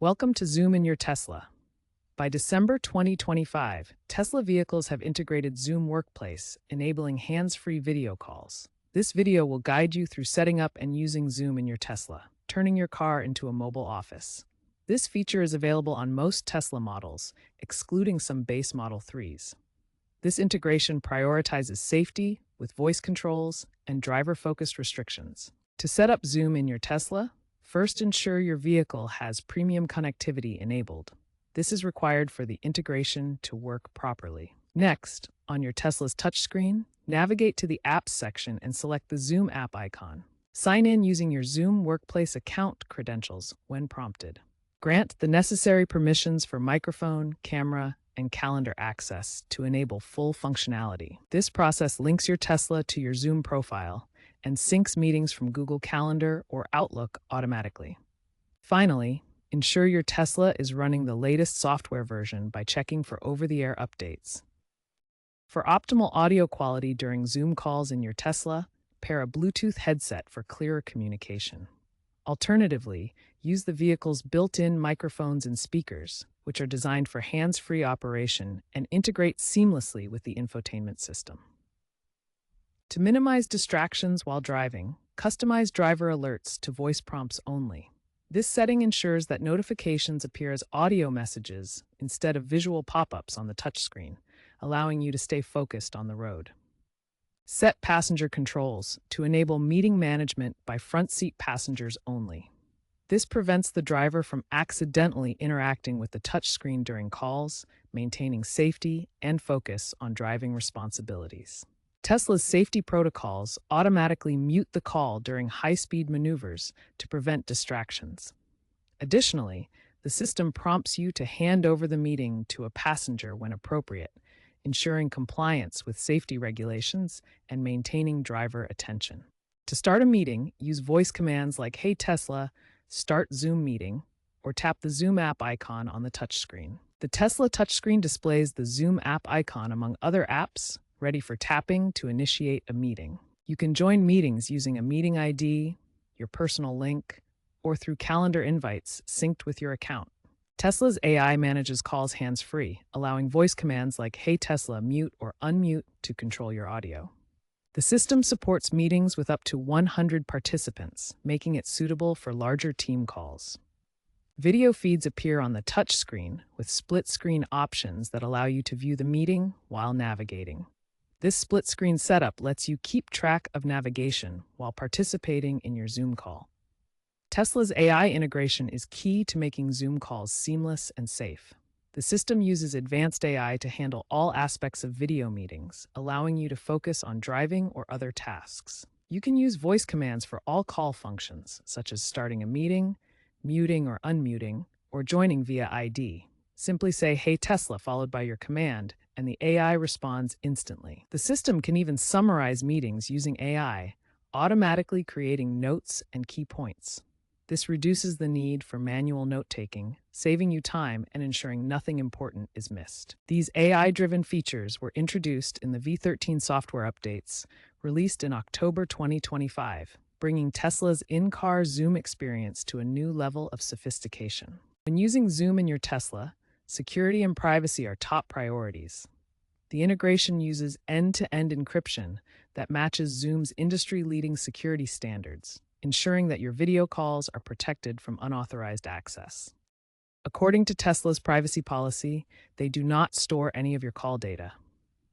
Welcome to Zoom in your Tesla. By December 2025, Tesla vehicles have integrated Zoom Workplace, enabling hands-free video calls. This video will guide you through setting up and using Zoom in your Tesla, turning your car into a mobile office. This feature is available on most Tesla models, excluding some base Model 3s. This integration prioritizes safety with voice controls and driver-focused restrictions. To set up Zoom in your Tesla, first ensure your vehicle has premium connectivity enabled. This is required for the integration to work properly. Next, on your Tesla's touchscreen, navigate to the Apps section and select the Zoom app icon. Sign in using your Zoom Workplace account credentials when prompted. Grant the necessary permissions for microphone, camera, and calendar access to enable full functionality. This process links your Tesla to your Zoom profile and syncs meetings from Google Calendar or Outlook automatically. Finally, ensure your Tesla is running the latest software version by checking for over-the-air updates. For optimal audio quality during Zoom calls in your Tesla, pair a Bluetooth headset for clearer communication. Alternatively, use the vehicle's built-in microphones and speakers, which are designed for hands-free operation and integrate seamlessly with the infotainment system. To minimize distractions while driving, customize driver alerts to voice prompts only. This setting ensures that notifications appear as audio messages instead of visual pop-ups on the touchscreen, allowing you to stay focused on the road. Set passenger controls to enable meeting management by front seat passengers only. This prevents the driver from accidentally interacting with the touchscreen during calls, maintaining safety and focus on driving responsibilities. Tesla's safety protocols automatically mute the call during high-speed maneuvers to prevent distractions. Additionally, the system prompts you to hand over the meeting to a passenger when appropriate, ensuring compliance with safety regulations and maintaining driver attention. To start a meeting, use voice commands like "Hey Tesla, start Zoom meeting," or tap the Zoom app icon on the touchscreen. The Tesla touchscreen displays the Zoom app icon among other apps, ready for tapping to initiate a meeting. You can join meetings using a meeting ID, your personal link, or through calendar invites synced with your account. Tesla's AI manages calls hands-free, allowing voice commands like "Hey Tesla, mute or unmute" to control your audio. The system supports meetings with up to 100 participants, making it suitable for larger team calls. Video feeds appear on the touchscreen with split-screen options that allow you to view the meeting while navigating. This split-screen setup lets you keep track of navigation while participating in your Zoom call. Tesla's AI integration is key to making Zoom calls seamless and safe. The system uses advanced AI to handle all aspects of video meetings, allowing you to focus on driving or other tasks. You can use voice commands for all call functions, such as starting a meeting, muting or unmuting, or joining via ID. Simply say "Hey Tesla" followed by your command, and the AI responds instantly. The system can even summarize meetings using AI, automatically creating notes and key points. This reduces the need for manual note-taking, saving you time and ensuring nothing important is missed. These AI-driven features were introduced in the V13 software updates, released in October 2025, bringing Tesla's in-car Zoom experience to a new level of sophistication. When using Zoom in your Tesla, security and privacy are top priorities. The integration uses end-to-end encryption that matches Zoom's industry-leading security standards, ensuring that your video calls are protected from unauthorized access. According to Tesla's privacy policy, they do not store any of your call data.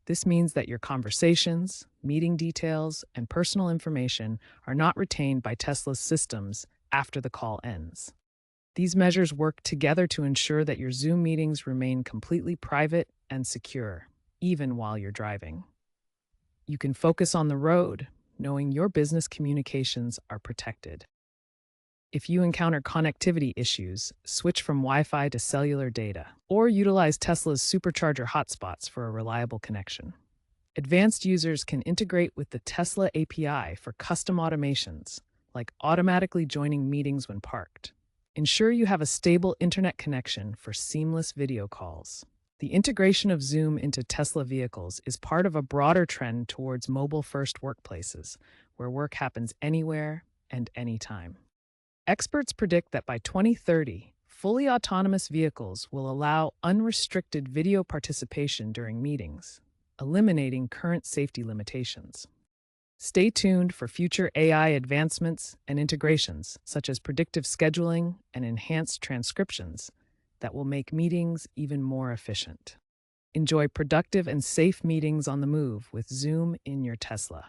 This means that your conversations, meeting details, and personal information are not retained by Tesla's systems after the call ends. These measures work together to ensure that your Zoom meetings remain completely private and secure, even while you're driving. You can focus on the road, knowing your business communications are protected. If you encounter connectivity issues, switch from Wi-Fi to cellular data, or utilize Tesla's supercharger hotspots for a reliable connection. Advanced users can integrate with the Tesla API for custom automations, like automatically joining meetings when parked. Ensure you have a stable internet connection for seamless video calls. The integration of Zoom into Tesla vehicles is part of a broader trend towards mobile-first workplaces, where work happens anywhere and anytime. Experts predict that by 2030, fully autonomous vehicles will allow unrestricted video participation during meetings, eliminating current safety limitations. Stay tuned for future AI advancements and integrations, such as predictive scheduling and enhanced transcriptions, that will make meetings even more efficient. Enjoy productive and safe meetings on the move with Zoom in your Tesla.